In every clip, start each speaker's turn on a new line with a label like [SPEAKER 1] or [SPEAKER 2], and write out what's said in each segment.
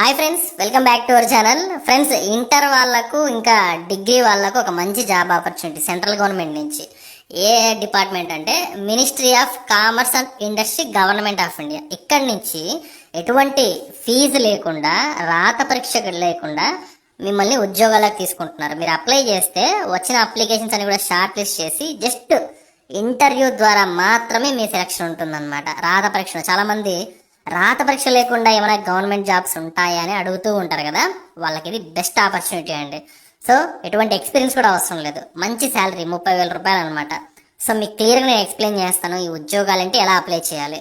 [SPEAKER 1] Hi friends, welcome back to our channel. Friends, inter వాళ్ళకు ఇంకా degree వాళ్ళకు ఒక మంచి జాబ్ ఆపర్చునిటీ సెంట్రల్ గవర్నమెంట్ నుంచి. ఏ డిపార్ట్మెంట్ అంటే ministry of commerce and industry, government of India. ఇక్కడి నుంచి ఎటువంటి ఫీజు లేకుండా, రాత పరీక్ష లేకుండా మిమ్మల్ని ఉద్యోగాలకు తీసుకుంటున్నారు. మీరు అప్లై చేస్తే వచ్చిన అప్లికేషన్స్ అని కూడా షార్ట్ లిస్ట్ చేసి జస్ట్ ఇంటర్వ్యూ ద్వారా మాత్రమే మీ సెలక్షన్ ఉంటుందన్నమాట. రాత పరీక్ష చాలామంది రాత పరీక్ష లేకుండా ఏమైనా గవర్నమెంట్ జాబ్స్ ఉంటాయా అని అడుగుతూ ఉంటారు కదా, వాళ్ళకి ఇది బెస్ట్ ఆపర్చునిటీ అండి. సో ఎటువంటి ఎక్స్పీరియన్స్ కూడా అవసరం లేదు, మంచి శాలరీ 30,000 రూపాయలు అనమాట. సో మీకు క్లియర్గా నేను ఎక్స్ప్లెయిన్ చేస్తాను ఈ ఉద్యోగాలంటే ఎలా అప్లై చేయాలి.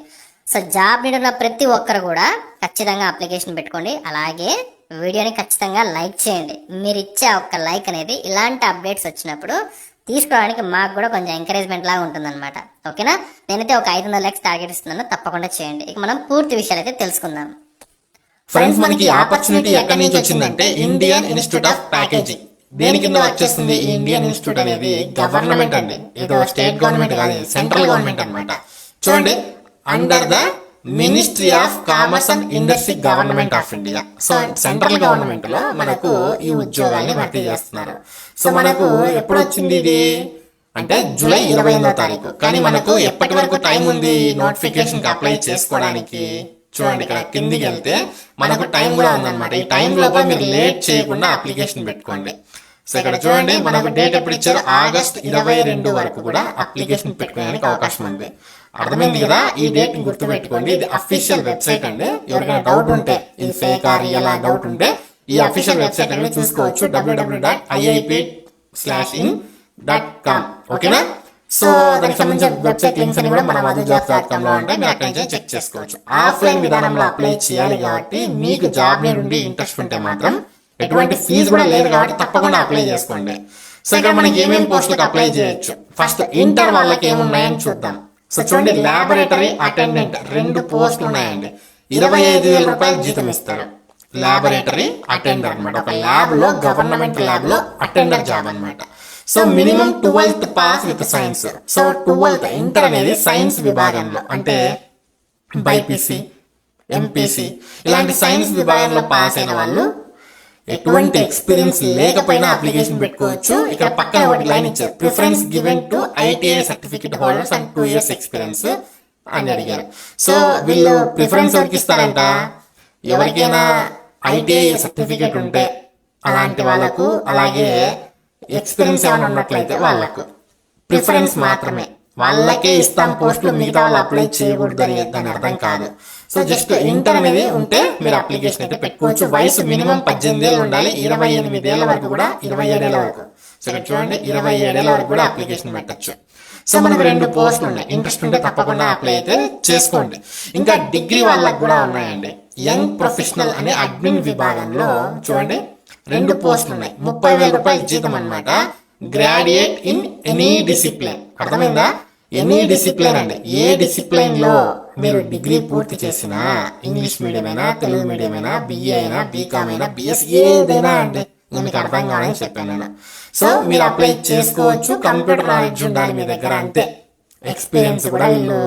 [SPEAKER 1] సో జాబ్ నీడ్ ఉన్న ప్రతి ఒక్కరు కూడా ఖచ్చితంగా అప్లికేషన్ పెట్టుకోండి. అలాగే వీడియోని ఖచ్చితంగా లైక్ చేయండి. మీరు ఇచ్చే ఒక్క లైక్ అనేది ఇలాంటి అప్డేట్స్ వచ్చినప్పుడు తీసుకోవడానికి మాకు కూడా కొంచెం ఎంకరేజ్మెంట్ లాగా ఉంటుందన్నమాట. ఓకేనా? నేనైతే ఒక 500 లైక్స్ టార్గెట్ ఇస్తున్నాను, తప్పకుండా చేయండి. ఇక మనం పూర్తి విషయాలు అయితే తెలుసుకుందాం.
[SPEAKER 2] ఫ్రెండ్స్, మనకి ఆపర్చునిటీ ఎక్కడి నుంచి వచ్చిందంటే ఇండియన్ ఇన్స్టిట్యూట్ ఆఫ్ ప్యాకేజింగ్. దేని కింద వచ్చేస్తుంది ఈ ఇండియన్ ఇన్స్టిట్యూట్ అనేది? గవర్నమెంట్ అండి. ఏదో స్టేట్ గవర్నమెంట్ కాదు, సెంట్రల్ గవర్నమెంట్ అనమాట. చూడండి, under the ministry of commerce and industry, government of India. So central government లో మనకు ఈ ఉద్యోగాల్ని భర్తీ చేస్తున్నారు. సో మనకు ఎప్పుడు వచ్చింది ఇది అంటే జూలై 28వ తారీఖు. కానీ మనకు ఎప్పటి వరకు టైం ఉంది నోటిఫికేషన్ కి అప్లై చేసుకోవడానికి? చూడండి, ఇక్కడ కిందికి వెళ్తే మనకు టైం కూడా ఉందన్నమాట. ఈ టైం లోపల మీరు లేట్ చేయకుండా అప్లికేషన్ పెట్టుకోండి. సో ఇక్కడ చూడండి, మనకు డేట్ ఎప్పుడు ఇచ్చారు? ఆగస్ట్ 22 వరకు కూడా అప్లికేషన్ పెట్టుకోవడానికి అవకాశం ఉంది. అర్థమైంది కదా? ఈ డేట్ గుర్తు పెట్టుకోండి. ఇది అఫీషియల్ వెబ్సైట్ అండి. ఎవరికైనా డౌట్ ఉంటే ఇది ఫేక్ ఆర్ రియల్ డౌట్ ఉంటే ఈ అఫీషియల్ వెబ్సైట్ అనేది చూసుకోవచ్చు, www.iip/in.com. ఓకేనా? సో దానికి సంబంధించిన వెబ్సైట్ లింక్స్ అని కూడా మన మధుజాబ్స్.com లో ఉంటాయి, మీరు అక్కడి నుంచి చెక్ చేసుకోవచ్చు. ఆఫ్లైన్ విధానంలో అప్లై చేయాలి కాబట్టి మీకు జాబ్ నుండి ఇంట్రెస్ట్ ఉంటే మాత్రం ఎటువంటి ఫీజు కూడా లేదు కాబట్టి తప్పకుండా అప్లై చేసుకోండి. సో ఇక్కడ మనకి ఏమేమి పోస్టులకు అప్లై చేయొచ్చు? ఫస్ట్ ఇంటర్ వాళ్ళకి ఏమున్నాయని చూద్దాం. సో చూడండి, ల్యాబొరేటరీ అటెండెంట్ 2 పోస్టులు ఉన్నాయండి. 25,000 రూపాయలు జీతం ఇస్తారు. ల్యాబొరేటరీ అటెండర్ అనమాట, ఒక ల్యాబ్ లో, గవర్నమెంట్ ల్యాబ్ లో అటెండర్ జాబ్ అనమాట. So minimum 12th pass with science. So 12th inter అనేది సైన్స్ విభాగంలో, అంటే బైపీసీ, ఎంపీసీ ఇలాంటి సైన్స్ విభాగంలో పాస్ అయిన వాళ్ళు ఎటువంటి ఎక్స్పీరియన్స్ లేకపోయినా అప్లికేషన్ పెట్టుకోవచ్చు. ఇక్కడ పక్కన ఒకటి లైన్ ఇచ్చారు, preference given to ITI certificate holders and 2 years experience అని అడిగారు. సో వీళ్ళు ప్రిఫరెన్స్ ఎవరికి ఇస్తారంట? ఎవరికైనా ఐటీఐ సర్టిఫికేట్ ఉంటే అలాంటి వాళ్ళకు, అలాగే ఎక్స్పీరియన్స్ ఏమైనా ఉన్నట్లయితే వాళ్ళకు ప్రిఫరెన్స్ మాత్రమే, వాళ్ళకే ఇస్తాం పోస్టులు, మిగతా వాళ్ళు అప్లై చేయకూడదు అని దాని అర్థం కాదు. సో జస్ట్ ఇంటర్ అనేది ఉంటే మీరు అప్లికేషన్ అయితే పెట్టుకోవచ్చు. వయసు మినిమం 18 ఏళ్ళు ఉండాలి. 28 ఏళ్ల వరకు కూడా, 27 ఏళ్ల వరకు. సో ఇక్కడ చూడండి, 27 ఏళ్ల వరకు కూడా అప్లికేషన్ పెట్టచ్చు. సో మనకు 2 పోస్టులు ఉన్నాయి. ఇంట్రెస్ట్ ఉంటే తప్పకుండా అప్లై అయితే చేసుకోండి. ఇంకా డిగ్రీ వాళ్ళకు కూడా ఉన్నాయండి. యంగ్ ప్రొఫెషనల్ అనే అడ్మిన్ విభాగంలో చూడండి 2 పోస్టులు ఉన్నాయి. 30,000 రూపాయల జీతం అనమాట. Graduate in any discipline. అర్థమైందా? ఎనీ డిసిప్లిన్ అండి. ఏ డిసిప్లిన్ లో మీరు డిగ్రీ పూర్తి చేసినా, ఇంగ్లీష్ మీడియం అయినా, తెలుగు మీడియం అయినా, బిఏ అయినా, బీకామ్ అయినా, బిఎస్ ఏదైనా అండి, మీకు అర్థం కావాలని చెప్పాను నేను. సో మీరు అప్లై చేసుకోవచ్చు. కంప్యూటర్ నాలెడ్జ్ ఉండాలి మీ దగ్గర, అంతే. ఎక్స్పీరియన్స్ కూడా వీళ్ళు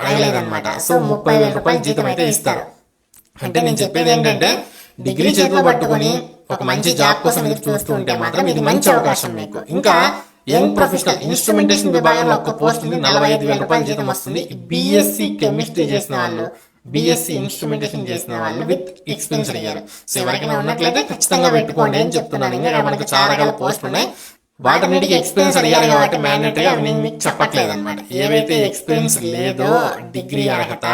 [SPEAKER 2] అడగలేదన్నమాట. సో 30,000 రూపాయల జీతం అయితే ఇస్తారు. అంటే నేను చెప్పేది ఏంటంటే, డిగ్రీ చేతిలో పట్టుకొని ఒక మంచి జాబ్ కోసం ఎదురు చూస్తూ ఉంటే మాత్రం ఇది మంచి అవకాశం మీకు. ఇంకా యంగ్ ప్రొఫెషనల్ ఇన్స్ట్రుమెంటేషన్ విభాగంలో ఒక పోస్ట్ ఉంది, 45,000 రూపాయల జీతం వస్తుంది. బిఎస్సి కెమిస్ట్రీ చేసిన వాళ్ళు, బిఎస్సి ఇన్స్ట్రుమెంటేషన్ చేసిన వాళ్ళు విత్ ఎక్స్పీరియన్స్ అడిగారు. సో ఎవరికైనా ఉన్నట్లయితే ఖచ్చితంగా పెట్టుకోండి అని చెప్తున్నాను. ఇంకా మనకు చాలా రకాల పోస్టులు ఉన్నాయి, వాటన్నిటికీ ఎక్స్పీరియన్స్ అడిగారు కాబట్టి మ్యాండేటరీగా అవి నేను మీకు చెప్పట్లేదు అనమాట. ఏవైతే ఎక్స్పీరియన్స్ లేదో, డిగ్రీ అర్హత,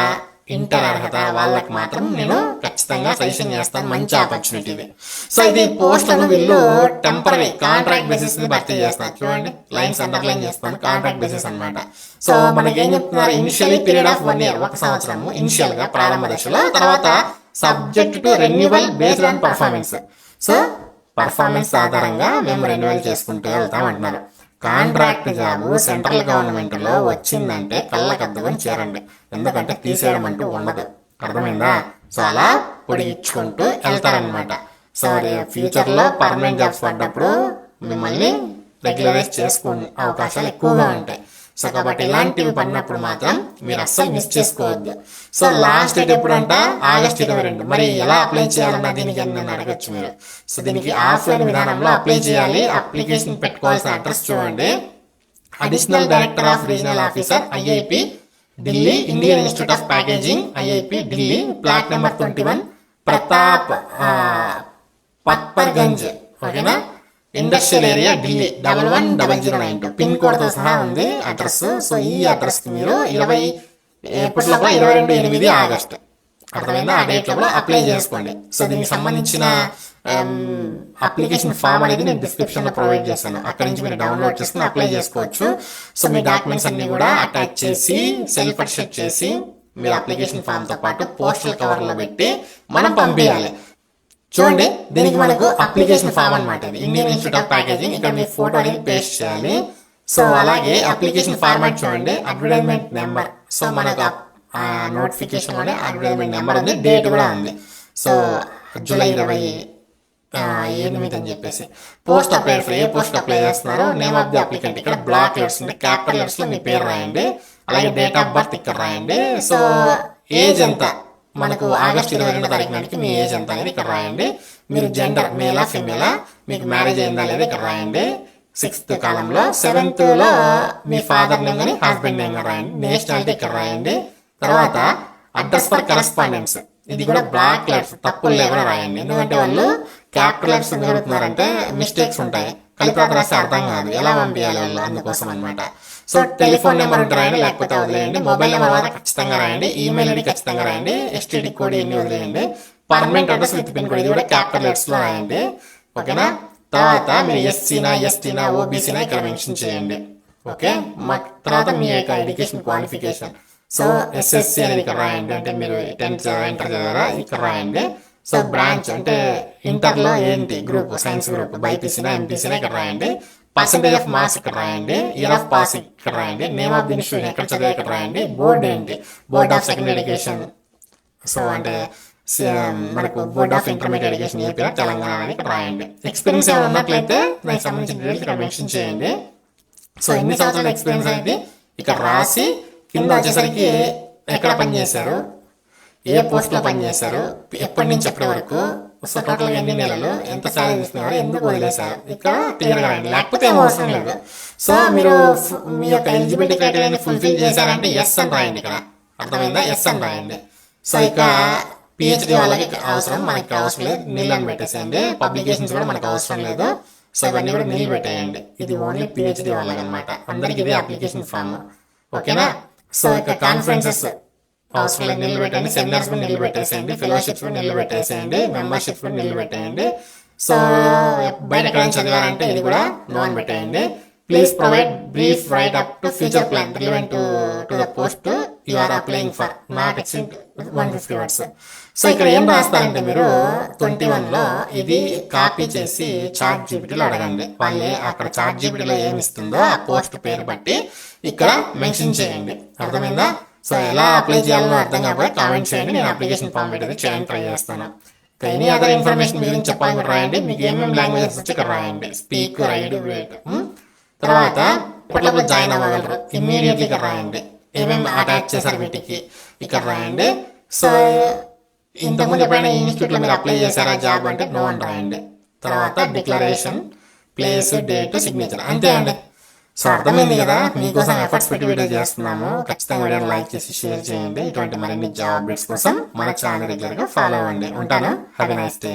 [SPEAKER 2] ఇంటర్ అర్హత వాళ్ళకి మాత్రం నేను ఖచ్చితంగా సజెషన్ చేస్తాను. మంచి ఆపర్చునిటీ ఇది. సో ఇది పోస్టులను వీళ్ళు టెంపరీ కాంట్రాక్ట్ బేసిస్ మీద భర్తీ చేస్తున్నారు. చూడండి, లైన్స్ అండర్లైన్ చేస్తాను, కాంట్రాక్ట్ బేసిస్ అనమాట. సో మనకి ఏం చెప్తున్నారు? ఇనిషియలీ పీరియడ్ ఆఫ్ 1 year, 1 సంవత్సరము ఇనిషియల్ గా, ప్రారంభ దశలో. తర్వాత subject to renewal based on performance. So performance ఆధారంగా మేము రెన్యువల్ చేసుకుంటూ వెళ్తాం అంటున్నారు. కాంట్రాక్ట్ జాబ్ సెంట్రల్ గవర్నమెంట్ లో వచ్చిందంటే కళ్ళకద్దుకొని చేరండి, ఎందుకంటే తీసేయడం అంటూ ఉండదు. అర్థమైందా? సో అలా పొడిగించుకుంటూ వెళ్తారనమాట. సో ఫ్యూచర్ లో పర్మనెంట్ జాబ్స్ పడ్డప్పుడు మిమ్మల్ని రెగ్యులరైజ్ చేసుకునే అవకాశాలు ఎక్కువగా ఉంటాయి. సో కాబట్టి ఇలాంటివి పడినప్పుడు మాత్రం మీరు అస్సలు మిస్ చేసుకోవద్దు. సో లాస్ట్ డేట్ ఎప్పుడంట ఆగస్ట్ 22. మరి ఎలా అప్లై చేయాలన్న దీనికి నన్ను అడగచ్చు మీరు. సో దీనికి ఆఫ్లైన్ విధానంలో అప్లై చేయాలి. అప్లికేషన్ పెట్టుకోవాల్సిన అడ్రస్ చూడండి. Additional director of regional officer IIP Delhi, Indian institute of packaging IIP Delhi, plot number 21, Pratap Patparganj, ఓకేనా, ఇండస్ట్రియల్ ఏరియా ఢిల్లీ 110092 పిన్ కోడ్తో సహా ఉంది అడ్రస్. సో ఈ అడ్రస్కి మీరు 22 ఆగస్ట్ అర్థమైందా, ఆ డేట్ లోపల అప్లై చేసుకోండి. సో దీనికి సంబంధించిన అప్లికేషన్ ఫామ్ అనేది నేను డిస్క్రిప్షన్లో ప్రొవైడ్ చేస్తాను. అక్కడ నుంచి మీరు డౌన్లోడ్ చేసుకుని అప్లై చేసుకోవచ్చు. సో మీ డాక్యుమెంట్స్ అన్ని కూడా అటాచ్ చేసి సెల్ఫ్ అటెస్ట్ చేసి మీరు అప్లికేషన్ ఫామ్తో పాటు పోస్టల్ కవర్లో పెట్టి మనం పంపించాలి. చూడండి, దీనికి మనకు అప్లికేషన్ ఫామ్ అనమాట. ఇది ఇండియన్ ఇన్స్టిట్యూట్ ఆఫ్ ప్యాకేజింగ్. ఇక్కడ మీ ఫోటో అనేది పేస్ట్ చేయాలి. సో అలాగే అప్లికేషన్ ఫార్మాట్ చూడండి, అడ్వర్టైజ్మెంట్ నెంబర్. సో మనకు నోటిఫికేషన్లోనే అడ్వర్టైజ్మెంట్ నెంబర్ ఉంది, డేట్ కూడా ఉంది. సో జూలై 28 అని చెప్పేసి. Post applied for a post apply చేస్తున్నారో నేమ్ ఆఫ్ ది అప్లికెంట్ ఇక్కడ బ్లాక్ లెటర్స్ ఉంది, క్యాపిటల్ లెటర్స్లో మీ పేరు రాయండి. అలాగే డేట్ ఆఫ్ బర్త్ ఇక్కడ రాయండి. సో ఏజ్ ఎంత, మనకు ఆగస్ట్ 22 తారీఖు నాటికి మీ ఏజ్ ఎంత అనేది ఇక్కడ రాయండి. మీరు జెండర్ మేలా ఫిమేలా, మీకు మ్యారేజ్ అయిందా లేదా ఇక్కడ రాయండి. 6th కాలంలో 7th మీ ఫాదర్ నేమ్ కానీ హస్బెండ్ నేమ్ రాయండి. నేషనాలిటీ ఇక్కడ రాయండి. తర్వాత అడ్రస్ ఫర్ కరెస్పాండెన్స్, ఇది కూడా బ్లాక్ లెటర్స్ తప్పులు లేకుండా రాయండి. ఎందుకంటే వాళ్ళు క్యాపిటల్ లెటర్స్ చదువుతున్నారంటే మిస్టేక్స్ ఉంటాయి, కలిపాత రాస్తే అర్థం కాదు, ఎలా పంపించాలి వాళ్ళు, అందుకోసం అనమాట. సో టెలిఫోన్ నెంబర్ ఉంటే రాయండి, లేకపోతే వదిలేయండి. మొబైల్ నెంబర్ మాత్రం ఖచ్చితంగా రాయండి. ఈమెయిల్ ఐడి ఖచ్చితంగా రాయండి. ఎస్టీడీ కోడ్ ఇన్ని వదిలేయండి. Permanent address with pin code ఇది కూడా క్యాపిటల్ లెటర్స్లో రాయండి, ఓకేనా. తర్వాత మీరు ఎస్సీనా ఎస్టీనా ఓబీసీనా ఇక్కడ మెన్షన్ చేయండి, ఓకే. తర్వాత మీ యొక్క ఎడ్యుకేషన్ క్వాలిఫికేషన్. సో ఎస్ఎస్సి అనేది ఇక్కడ రాయండి, అంటే మీరు 10th ఇంటర్ చదివారా ఇక్కడ రాయండి. సో బ్రాంచ్ అంటే ఇంటర్లో ఏంటి గ్రూప్, సైన్స్ గ్రూప్, బైపీసీనా ఎంపీసీనా ఇక్కడ రాయండి. పర్సంటేజ్ ఆఫ్ మార్క్స్ ఇక్కడ రాయండి. ఇయర్ ఆఫ్ పాసింగ్ ఇక్కడ రాయండి. నేమ్ ఆఫ్ ది ఇన్స్టిట్యూషన్ ఎక్కడ చదివా ఇక్కడ రాయండి. బోర్డ్ ఏంటి, board of secondary education. So అంటే మనకు board of intermediate education AP Telangana అని ఇక్కడ రాయండి. ఎక్స్పీరియన్స్ ఏమైనా ఉన్నట్లయితే దానికి సంబంధించిన డీటెయిల్స్ ఇక్కడ మెన్షన్ చేయండి. సో ఎన్ని సంవత్సరాల ఎక్స్పీరియన్స్ అనేది ఇక్కడ రాసి కింద వచ్చేసరికి ఎక్కడ పనిచేశారు, ఏ పోస్ట్లో పనిచేశారు, ఎప్పటి నుంచి ఎప్పటి వరకు, సో టోటల్గా ఎన్ని నెలలు, ఎంత సాలరీ తీసుకున్నారు, ఎందుకు వదిలేశారు ఇక్కడ క్లియర్గా రాయండి. లేకపోతే ఏం అవసరం లేదు. సో మీరు మీ యొక్క ఎలిజిబిలిటీ క్రైటీరియాని ఫుల్ఫిల్ చేశారంటే ఎస్ అని రాయండి. ఇక్కడ అర్థమైందా, ఎస్ అని రాయండి. సో ఇక పిహెచ్డి వాళ్ళకి అవసరం, మనకి అవసరం లేదు, నీళ్ళు అని పెట్టేసేయండి. పబ్లికేషన్స్ కూడా మనకు అవసరం లేదు. సో ఇవన్నీ కూడా నీళ్ళు పెట్టేయండి. ఇది ఓన్లీ పిహెచ్డి వాళ్ళకి అనమాట. అందరికి ఇదే అప్లికేషన్ ఫామ్, ఓకేనా. సో ఇక కాన్ఫరెన్సెస్ అవసరం లేదు, నిల్లు పెట్టండి. సెమినార్స్ కూడా నిల్లు పెట్టేసేయండి. ఫెలోషిప్స్ కూడా నిల్లు పెట్టేసేయండి. మెంబర్షిప్స్ కూడా నిల్లు పెట్టేయండి. సో బయట ఎక్కడైనా చదివారంటే ఇది కూడా నో అని పెట్టేయండి. Please provide brief write up to future plan relevant to the post you are applying for, not exceed 150 words. So ఇక్కడ ఏం రాస్తారంటే మీరు 21లో ఇది కాపీ చేసి చాట్ జీపీటీలో అడగండి. వాళ్ళు అక్కడ చాట్ జీపీటీలో ఏమి ఇస్తుందో ఆ పోస్ట్ పేరు బట్టి ఇక్కడ మెన్షన్ చేయండి, అర్థమైందా. సో ఎలా అప్లై చేయాలో అర్థం కాకపోతే కామెంట్ చేయండి, నేను అప్లికేషన్ ఫామ్ పెట్టేది చేయడానికి ట్రై చేస్తాను. ఎనీ అదర్ ఇన్ఫర్మేషన్ మీ గురించి చెప్పాలని కూడా రాయండి. మీకు ఏమేమి లాంగ్వేజెస్ వచ్చి ఇక్కడ రాయండి, స్పీక్, రైడ్, రేట్. తర్వాత ఇప్పట్లో జాయిన్ అవ్వగలరు, ఇమ్మీడియట్లీ ఇక్కడ రాయండి. ఏమేమి అటాచ్ చేశారు వీటికి ఇక్కడ రాయండి. సో ఇంతకుముందు ఎప్పుడైనా ఇన్స్టిట్యూట్లో మీరు అప్లై చేశారా జాబ్ అంటే నో అని రాయండి. తర్వాత డిక్లరేషన్, ప్లేస్, డేట్, సిగ్నేచర్, అంతే అండి. సో అర్థమైంది కదా, మీకోసం ఎఫర్ట్స్ పెట్టి వీడియో చేస్తున్నాము. ఖచ్చితంగా వీడియోని లైక్ చేసి షేర్ చేయండి. ఇటువంటి మరిన్ని జాబ్ అప్డేట్స్ కోసం మన ఛానల్ రెగ్యులర్గా ఫాలో అవ్వండి. ఉంటాను. Have a nice day.